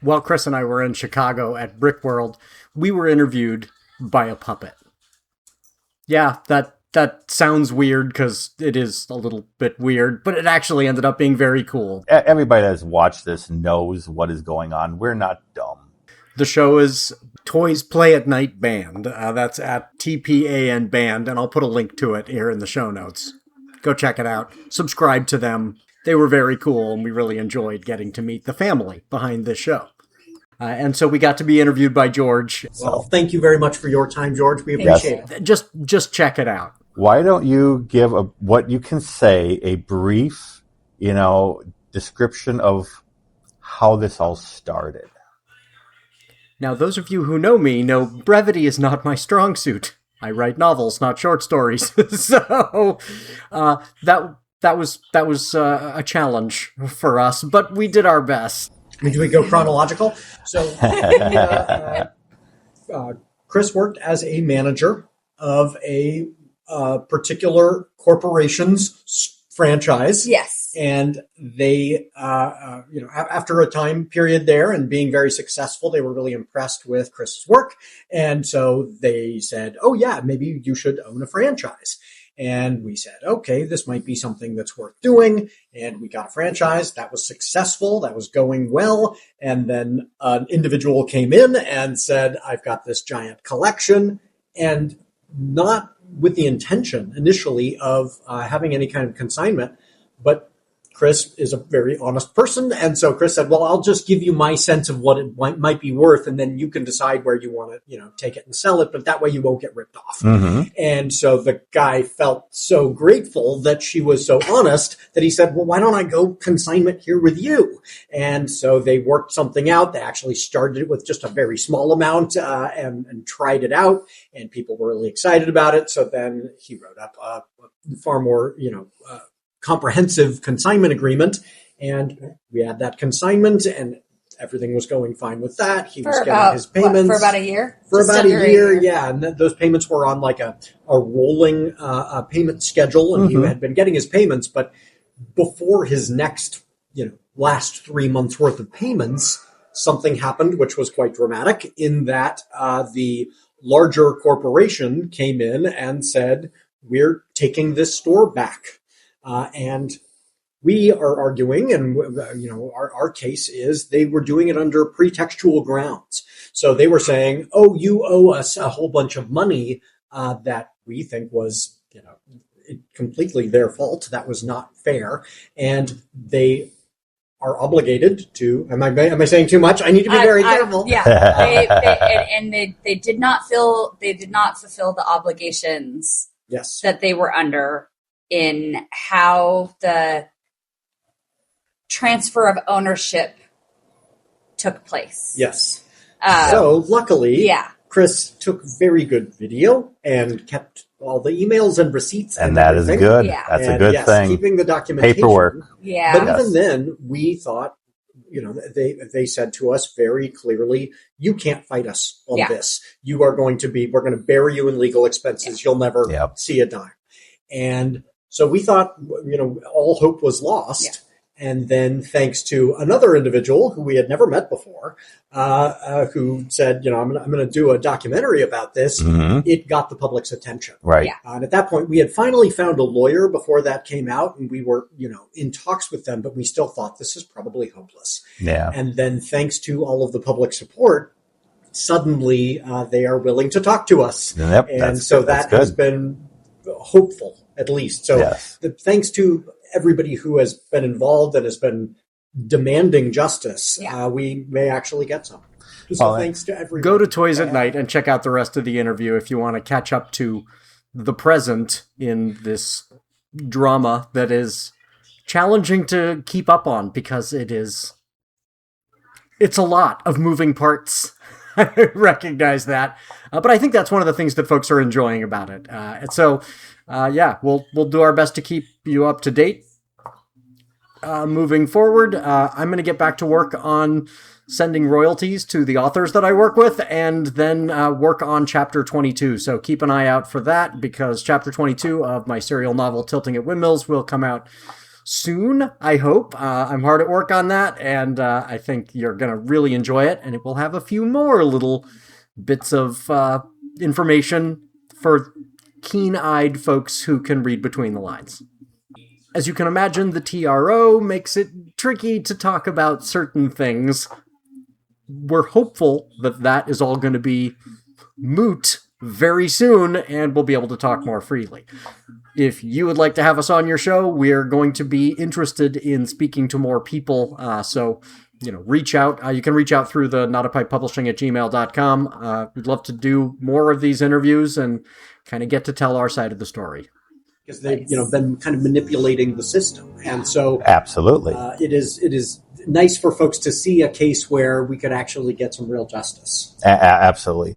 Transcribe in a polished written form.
while Chris and I were in Chicago at Brick World, we were interviewed by a puppet. Yeah, that sounds weird because it is a little bit weird, but it actually ended up being very cool. Everybody that's watched this knows what is going on. We're not dumb. The show is Toys Play at Night Band. That's at TPAN Band, and I'll put a link to it here in the show notes. Go check it out. Subscribe to them. They were very cool, and we really enjoyed getting to meet the family behind this show. And so we got to be interviewed by George. Well, thank you very much for your time, George. We appreciate it. Just check it out. Why don't you give what you can say, a brief, description of how this all started? Now, those of you who know me know brevity is not my strong suit. I write novels, not short stories. So that was a challenge for us, but we did our best. Do we go chronological? So Chris worked as a manager of a particular corporation's franchise. Yes. And they, after a time period there and being very successful, they were really impressed with Chris's work. And so they said, oh, yeah, maybe you should own a franchise. And we said, okay, this might be something that's worth doing. And we got a franchise that was successful, that was going well. And then an individual came in and said, I've got this giant collection, and not with the intention initially of having any kind of consignment, but Chris is a very honest person. And so Chris said, well, I'll just give you my sense of what it might be worth, and then you can decide where you want to, take it and sell it, but that way you won't get ripped off. Mm-hmm. And so the guy felt so grateful that she was so honest that he said, well, why don't I go consignment here with you? And so they worked something out. They actually started it with just a very small amount and tried it out, and people were really excited about it. So then he wrote up a far more, comprehensive consignment agreement, and we had that consignment, and everything was going fine with that. He was getting his payments for about a year. For about a year, yeah. And those payments were on like a rolling payment schedule, and he had been getting his payments, but before his next, last 3 months worth of payments, something happened which was quite dramatic in that the larger corporation came in and said, we're taking this store back. And we are arguing, and our case is they were doing it under pretextual grounds. So they were saying, "Oh, you owe us a whole bunch of money that we think was, completely their fault. That was not fair, and they are obligated to." Am I saying too much? I need to be very careful. Yeah, they did not fulfill the obligations. Yes, that they were under in how the transfer of ownership took place. Yes. So luckily, Chris took very good video and kept all the emails and receipts. And that is good. Yeah. That's a good thing. Keeping the documentation. Paperwork. Yeah. But even then, we thought, they said to us very clearly, you can't fight us on this. We're going to bury you in legal expenses. You'll never see a dime. And so we thought, all hope was lost. Yeah. And then thanks to another individual who we had never met before, who said, I'm going to do a documentary about this, it got the public's attention. Right. Yeah. And at that point, we had finally found a lawyer before that came out, and we were, in talks with them, but we still thought this is probably hopeless. Yeah. And then thanks to all of the public support, suddenly they are willing to talk to us. Yep, and so that has been hopeful, at least. So thanks to everybody who has been involved and has been demanding justice, we may actually get some. So thanks to everybody. Go to Toys at Night and check out the rest of the interview if you want to catch up to the present in this drama that is challenging to keep up on because it's a lot of moving parts. I recognize that. But I think that's one of the things that folks are enjoying about it. And so, we'll do our best to keep you up to date. Moving forward, I'm going to get back to work on sending royalties to the authors that I work with and then work on Chapter 22. So keep an eye out for that because Chapter 22 of my serial novel, Tilting at Windmills, will come out soon, I hope. I'm hard at work on that, and I think you're going to really enjoy it, and it will have a few more little bits of information for keen-eyed folks who can read between the lines. As you can imagine, the TRO makes it tricky to talk about certain things. We're hopeful that that is all going to be moot very soon, and we'll be able to talk more freely. If you would like to have us on your show, we're going to be interested in speaking to more people. So, reach out. You can reach out through the notapippublishing@gmail.com. We'd love to do more of these interviews and kind of get to tell our side of the story. Because they've been kind of manipulating the system, and so Absolutely. It is nice for folks to see a case where we could actually get some real justice. Absolutely.